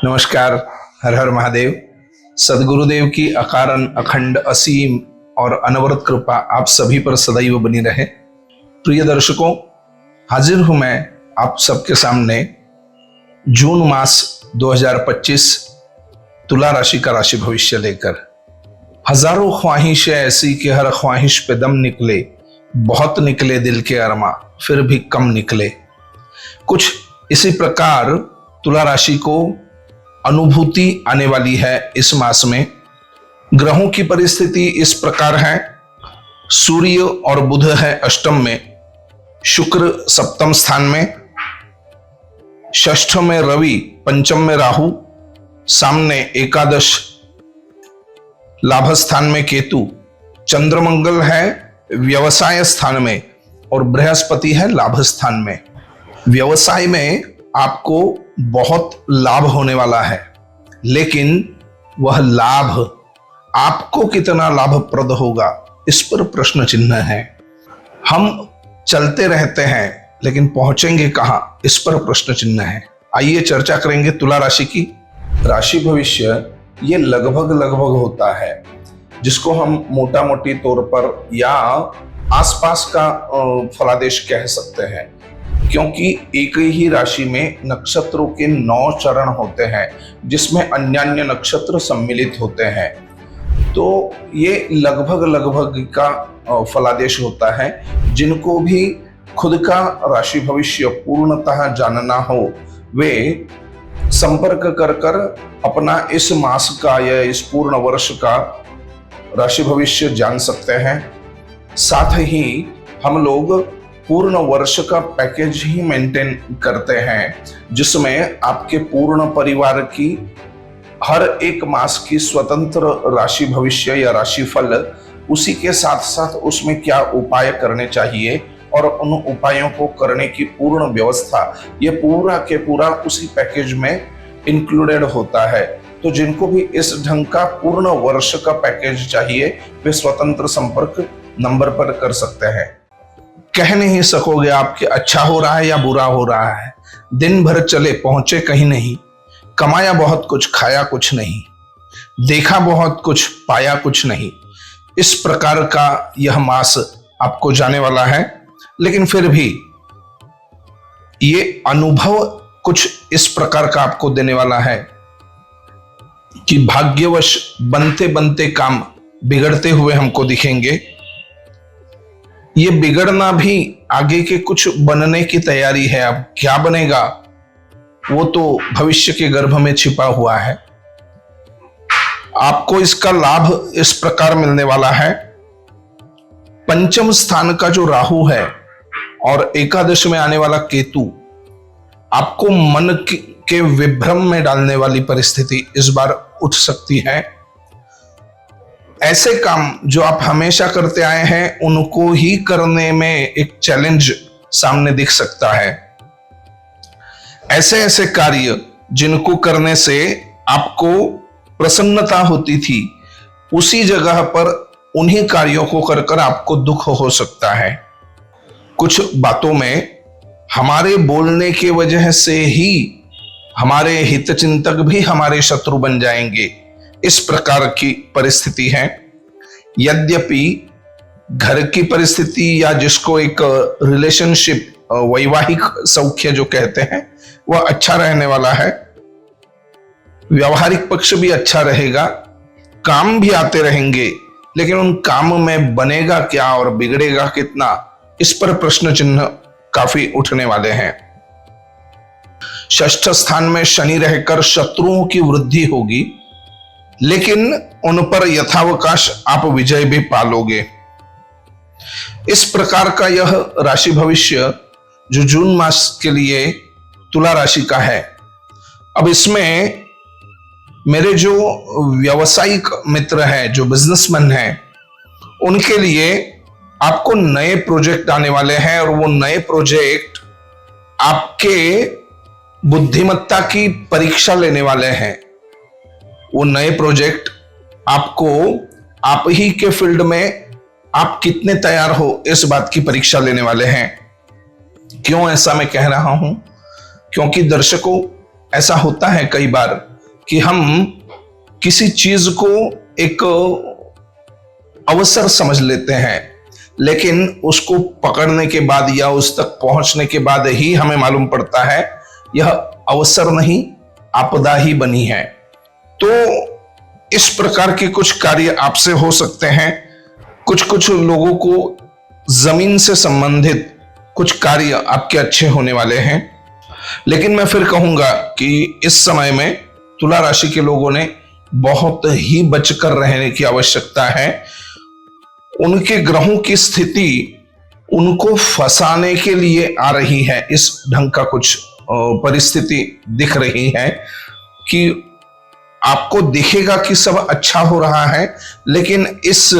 नमस्कार। हर हर महादेव। सदगुरुदेव की अकारण अखंड असीम और अनवरत कृपा आप सभी पर सदैव बनी रहे। प्रिय दर्शकों, हाजिर हूं मैं आप सबके सामने जून मास 2025 तुला राशि का राशि भविष्य लेकर। हजारों ख्वाहिशें ऐसी कि हर ख्वाहिश पे दम निकले, बहुत निकले दिल के अरमा, फिर भी कम निकले। कुछ इसी प्रकार तुला राशि को अनुभूति आने वाली है इस मास में। ग्रहों की परिस्थिति इस प्रकार है। सूर्य और बुध है अष्टम में, शुक्र सप्तम स्थान में, षष्ठ में रवि, पंचम में राहु, सामने एकादश लाभ स्थान में केतु, चंद्रमंगल है व्यवसाय स्थान में और बृहस्पति है लाभ स्थान में। व्यवसाय में आपको बहुत लाभ होने वाला है, लेकिन वह लाभ आपको कितना लाभप्रद होगा इस पर प्रश्न चिन्ह है। हम चलते रहते हैं लेकिन पहुंचेंगे कहां, इस पर प्रश्न चिन्ह है। आइए चर्चा करेंगे तुला राशि की। राशि भविष्य ये लगभग होता है, जिसको हम मोटा मोटी तौर पर या आसपास का फलादेश कह सकते हैं, क्योंकि एक ही राशि में नक्षत्रों के 9 चरण होते हैं, जिसमें अन्य नक्षत्र सम्मिलित होते हैं। तो ये लगभग का फलादेश होता है। जिनको भी खुद का राशि भविष्य पूर्णतः जानना हो, वे संपर्क कर अपना इस मास का या इस पूर्ण वर्ष का राशि भविष्य जान सकते हैं। साथ ही हम लोग पूर्ण वर्ष का पैकेज ही मेंटेन करते हैं, जिसमें आपके पूर्ण परिवार की हर एक मास की स्वतंत्र राशि भविष्य या राशिफल, उसी के साथ साथ उसमें क्या उपाय करने चाहिए और उन उपायों को करने की पूर्ण व्यवस्था, ये पूरा के पूरा उसी पैकेज में इंक्लूडेड होता है। तो जिनको भी इस ढंग का पूर्ण वर्ष का पैकेज चाहिए, वे स्वतंत्र संपर्क नंबर पर कर सकते हैं। कह नहीं सकोगे आप कि अच्छा हो रहा है या बुरा हो रहा है। दिन भर चले पहुंचे कहीं नहीं, कमाया बहुत कुछ खाया कुछ नहीं, देखा बहुत कुछ पाया कुछ नहीं। इस प्रकार का यह मास आपको जाने वाला है। लेकिन फिर भी ये अनुभव कुछ इस प्रकार का आपको देने वाला है कि भाग्यवश बनते बनते काम बिगड़ते हुए हमको दिखेंगे। ये बिगड़ना भी आगे के कुछ बनने की तैयारी है। अब क्या बनेगा वो तो भविष्य के गर्भ में छिपा हुआ है। आपको इसका लाभ इस प्रकार मिलने वाला है। पंचम स्थान का जो राहु है और एकादश में आने वाला केतु आपको मन के विभ्रम में डालने वाली परिस्थिति इस बार उठ सकती है। ऐसे काम जो आप हमेशा करते आए हैं, उनको ही करने में एक चैलेंज सामने दिख सकता है। ऐसे कार्य जिनको करने से आपको प्रसन्नता होती थी, उसी जगह पर उन्हीं कार्यों को कर आपको दुख हो सकता है। कुछ बातों में हमारे बोलने की वजह से ही हमारे हितचिंतक भी हमारे शत्रु बन जाएंगे, इस प्रकार की परिस्थिति है। यद्यपि घर की परिस्थिति या जिसको एक रिलेशनशिप, वैवाहिक सौख्य जो कहते हैं, वह अच्छा रहने वाला है। व्यावहारिक पक्ष भी अच्छा रहेगा, काम भी आते रहेंगे, लेकिन उन काम में बनेगा क्या और बिगड़ेगा कितना, इस पर प्रश्न चिन्ह काफी उठने वाले हैं। षष्ठ स्थान में शनि रहकर शत्रुओं की वृद्धि होगी, लेकिन उन पर यथावकाश आप विजय भी पालोगे। इस प्रकार का यह राशि भविष्य जो जून मास के लिए तुला राशि का है। अब इसमें मेरे जो व्यावसायिक मित्र हैं, जो बिजनेसमैन हैं, उनके लिए आपको नए प्रोजेक्ट आने वाले हैं और वो नए प्रोजेक्ट आपके बुद्धिमत्ता की परीक्षा लेने वाले हैं। वो नए प्रोजेक्ट आपको आप ही के फील्ड में आप कितने तैयार हो, इस बात की परीक्षा लेने वाले हैं। क्यों ऐसा मैं कह रहा हूं? क्योंकि दर्शकों, ऐसा होता है कई बार कि हम किसी चीज को एक अवसर समझ लेते हैं, लेकिन उसको पकड़ने के बाद या उस तक पहुंचने के बाद ही हमें मालूम पड़ता है यह अवसर नहीं, आपदा ही बनी है। तो इस प्रकार के कुछ कार्य आपसे हो सकते हैं। कुछ कुछ लोगों को जमीन से संबंधित कुछ कार्य आपके अच्छे होने वाले हैं, लेकिन मैं फिर कहूंगा कि इस समय में तुला राशि के लोगों ने बहुत ही बचकर रहने की आवश्यकता है। उनके ग्रहों की स्थिति उनको फंसाने के लिए आ रही है, इस ढंग का कुछ परिस्थिति दिख रही है कि आपको दिखेगा कि सब अच्छा हो रहा है, लेकिन इस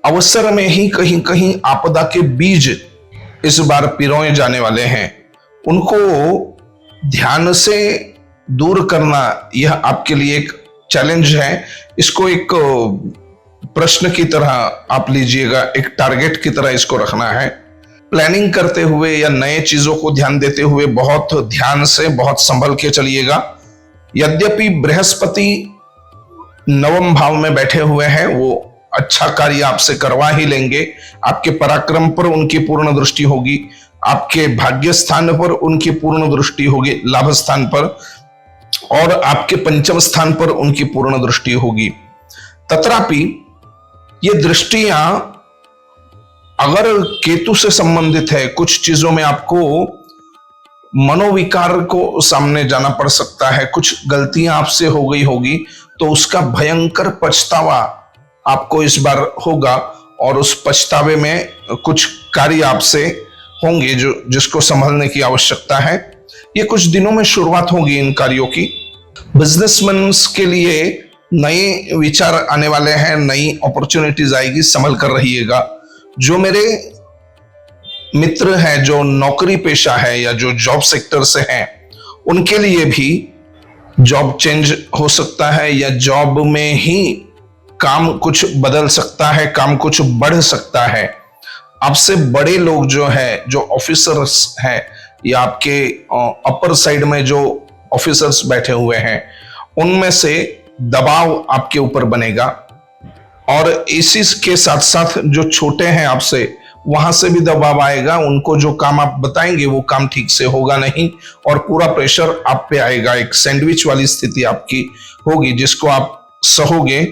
अवसर में ही कहीं कहीं आपदा के बीज इस बार पिरोए जाने वाले हैं। उनको ध्यान से दूर करना यह आपके लिए एक चैलेंज है। इसको एक प्रश्न की तरह आप लीजिएगा, एक टारगेट की तरह इसको रखना है। प्लानिंग करते हुए या नए चीजों को ध्यान देते हुए बहुत ध्यान से, बहुत संभल के चलिएगा। यद्यपि बृहस्पति नवम भाव में बैठे हुए हैं, वो अच्छा कार्य आपसे करवा ही लेंगे। आपके पराक्रम पर उनकी पूर्ण दृष्टि होगी, आपके भाग्य स्थान पर उनकी पूर्ण दृष्टि होगी, लाभ स्थान पर, और आपके पंचम स्थान पर उनकी पूर्ण दृष्टि होगी। तथापि ये दृष्टियां अगर केतु से संबंधित है, कुछ चीजों में आपको मनोविकार को सामने जाना पड़ सकता है, कुछ गलतियां आपसे हो गई होगी, तो उसका भयंकर पछतावा आपको इस बार होगा, और उस पछतावे में कुछ कार्य आपसे होंगे जिसको संभालने की आवश्यकता है। ये कुछ दिनों में शुरुआत होगी इन कार्यों की। बिजनेसमैन के लिए नए विचार आने वाले हैं, नई अपॉर्चुनिटीज आएगी, संभल कर रहिएगा। जो मेरे मित्र हैं जो नौकरी पेशा है या जो जॉब सेक्टर से हैं, उनके लिए भी जॉब चेंज हो सकता है, या जॉब में ही काम कुछ बदल सकता है, काम कुछ बढ़ सकता है। आपसे बड़े लोग जो है, जो ऑफिसर्स हैं, या आपके अपर साइड में जो ऑफिसर्स बैठे हुए हैं, उनमें से दबाव आपके ऊपर बनेगा, और इसी के साथ साथ जो छोटे हैं आपसे, वहां से भी दबाव आएगा। उनको जो काम आप बताएंगे वो काम ठीक से होगा नहीं, और पूरा प्रेशर आप पे आएगा। एक सैंडविच वाली स्थिति आपकी होगी, जिसको आप सहोगे।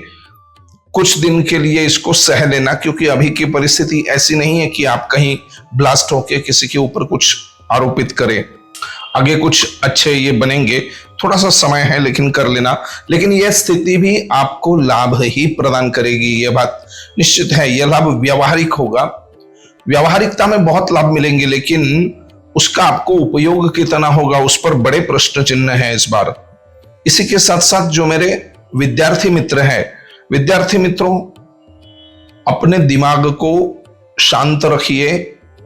कुछ दिन के लिए इसको सह लेना, क्योंकि अभी की परिस्थिति ऐसी नहीं है कि आप कहीं ब्लास्ट होके किसी के ऊपर कुछ आरोपित करें। आगे कुछ अच्छे ये बनेंगे, थोड़ा सा समय है लेकिन कर लेना। लेकिन यह स्थिति भी आपको लाभ ही प्रदान करेगी, यह बात निश्चित है। यह लाभ व्यावहारिक होगा, व्यावहारिकता में बहुत लाभ मिलेंगे, लेकिन उसका आपको उपयोग कितना होगा उस पर बड़े प्रश्न चिन्ह है इस बार। इसी के साथ साथ जो मेरे विद्यार्थी मित्र हैं, विद्यार्थी मित्रों, अपने दिमाग को शांत रखिए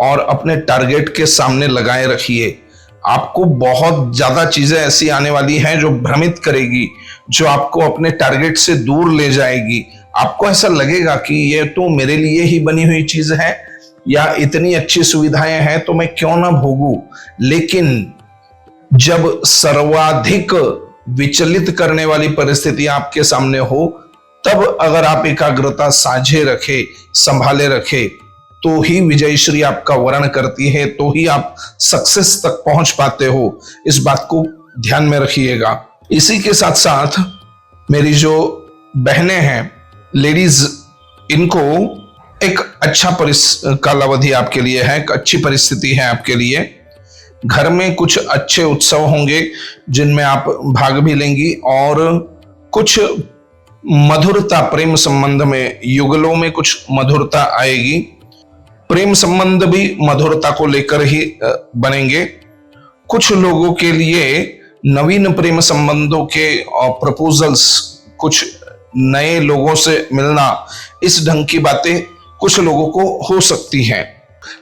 और अपने टारगेट के सामने लगाए रखिए। आपको बहुत ज्यादा चीजें ऐसी आने वाली हैं जो भ्रमित करेगी, जो आपको अपने टारगेट से दूर ले जाएगी। आपको ऐसा लगेगा कि ये तो मेरे लिए ही बनी हुई चीज है, या इतनी अच्छी सुविधाएं हैं तो मैं क्यों ना भोगूं। लेकिन जब सर्वाधिक विचलित करने वाली परिस्थिति आपके सामने हो, तब अगर आप एकाग्रता साझे रखे, संभाले रखे, तो ही विजयश्री आपका वर्ण करती है, तो ही आप सक्सेस तक पहुंच पाते हो। इस बात को ध्यान में रखिएगा। इसी के साथ साथ मेरी जो बहनें हैं, लेडीज, इनको एक अच्छा कालावधि आपके लिए है, एक अच्छी परिस्थिति है आपके लिए। घर में कुछ अच्छे उत्सव होंगे जिनमें आप भाग भी लेंगी, और कुछ मधुरता, प्रेम संबंध में, युगलों में कुछ मधुरता आएगी। प्रेम संबंध भी मधुरता को लेकर ही बनेंगे। कुछ लोगों के लिए नवीन प्रेम संबंधों के प्रपोजल्स, कुछ नए लोगों से मिलना, इस ढंग की बातें कुछ लोगों को हो सकती हैं,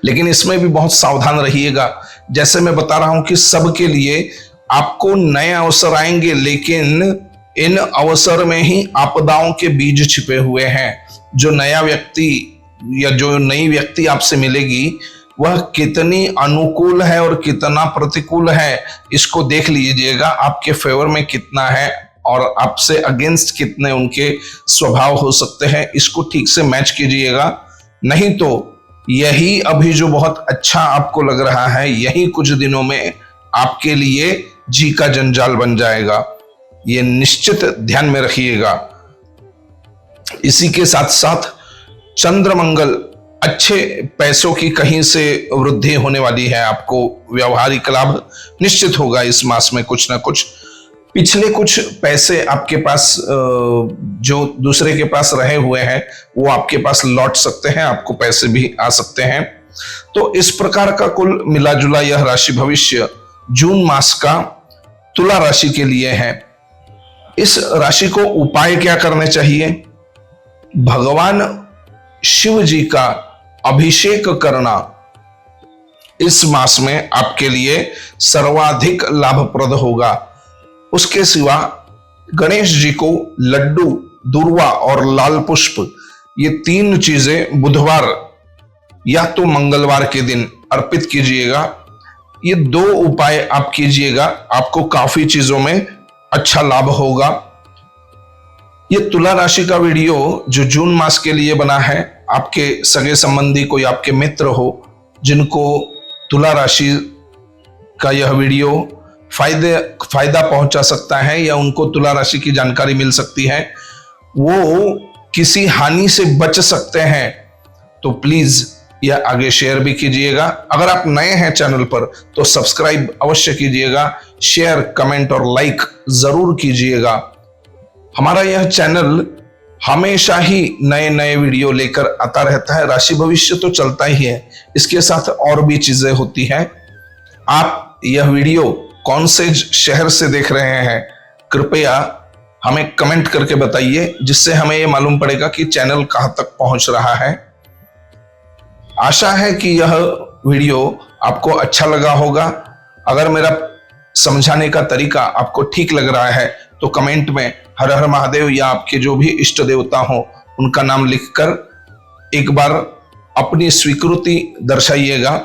लेकिन इसमें भी बहुत सावधान रहिएगा। जैसे मैं बता रहा हूं कि सबके लिए आपको नए अवसर आएंगे, लेकिन इन अवसर में ही आपदाओं के बीज छिपे हुए हैं। जो नया व्यक्ति या जो नई व्यक्ति आपसे मिलेगी, वह कितनी अनुकूल है और कितना प्रतिकूल है, इसको देख लीजिएगा। आपके फेवर में कितना है, और आपसे अगेंस्ट कितने उनके स्वभाव हो सकते हैं, इसको ठीक से मैच कीजिएगा। नहीं तो यही अभी जो बहुत अच्छा आपको लग रहा है, यही कुछ दिनों में आपके लिए जी का जंजाल बन जाएगा। ये निश्चित ध्यान में रखिएगा। इसी के साथ साथ चंद्रमंगल, अच्छे पैसों की कहीं से वृद्धि होने वाली है। आपको व्यवहारिक लाभ निश्चित होगा इस मास में। कुछ ना कुछ पिछले कुछ पैसे आपके पास जो दूसरे के पास रहे हुए हैं वो आपके पास लौट सकते हैं, आपको पैसे भी आ सकते हैं। तो इस प्रकार का कुल मिला जुला यह राशि भविष्य जून मास का तुला राशि के लिए है। इस राशि को उपाय क्या करने चाहिए? भगवान शिव जी का अभिषेक करना इस मास में आपके लिए सर्वाधिक लाभप्रद होगा। उसके सिवा गणेश जी को लड्डू, दूर्वा और लाल पुष्प, ये 3 चीजें बुधवार या तो मंगलवार के दिन अर्पित कीजिएगा। ये 2 उपाय आप कीजिएगा, आपको काफी चीजों में अच्छा लाभ होगा। ये तुला राशि का वीडियो जो जून मास के लिए बना है, आपके सगे संबंधी कोई आपके मित्र हो जिनको तुला राशि का यह वीडियो फायदा पहुंचा सकता है या उनको तुला राशि की जानकारी मिल सकती है, वो किसी हानि से बच सकते हैं, तो प्लीज यह आगे शेयर भी कीजिएगा। अगर आप नए हैं चैनल पर तो सब्सक्राइब अवश्य कीजिएगा, शेयर, कमेंट और लाइक जरूर कीजिएगा। हमारा यह चैनल हमेशा ही नए नए वीडियो लेकर आता रहता है। राशि भविष्य तो चलता ही है, इसके साथ और भी चीजें होती हैं। आप यह वीडियो कौन से शहर से देख रहे हैं, कृपया हमें कमेंट करके बताइए, जिससे हमें यह मालूम पड़ेगा कि चैनल कहां तक पहुंच रहा है। आशा है कि यह वीडियो आपको अच्छा लगा होगा। अगर मेरा समझाने का तरीका आपको ठीक लग रहा है तो कमेंट में हर हर महादेव या आपके जो भी इष्ट देवता हो उनका नाम लिखकर एक बार अपनी स्वीकृति दर्शाइएगा।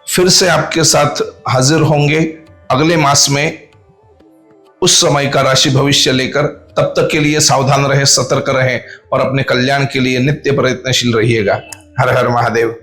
फिर से आपके साथ हाजिर होंगे अगले मास में उस समय का राशि भविष्य लेकर। तब तक के लिए सावधान रहे, सतर्क रहे और अपने कल्याण के लिए नित्य प्रयत्नशील रहिएगा। हर हर महादेव।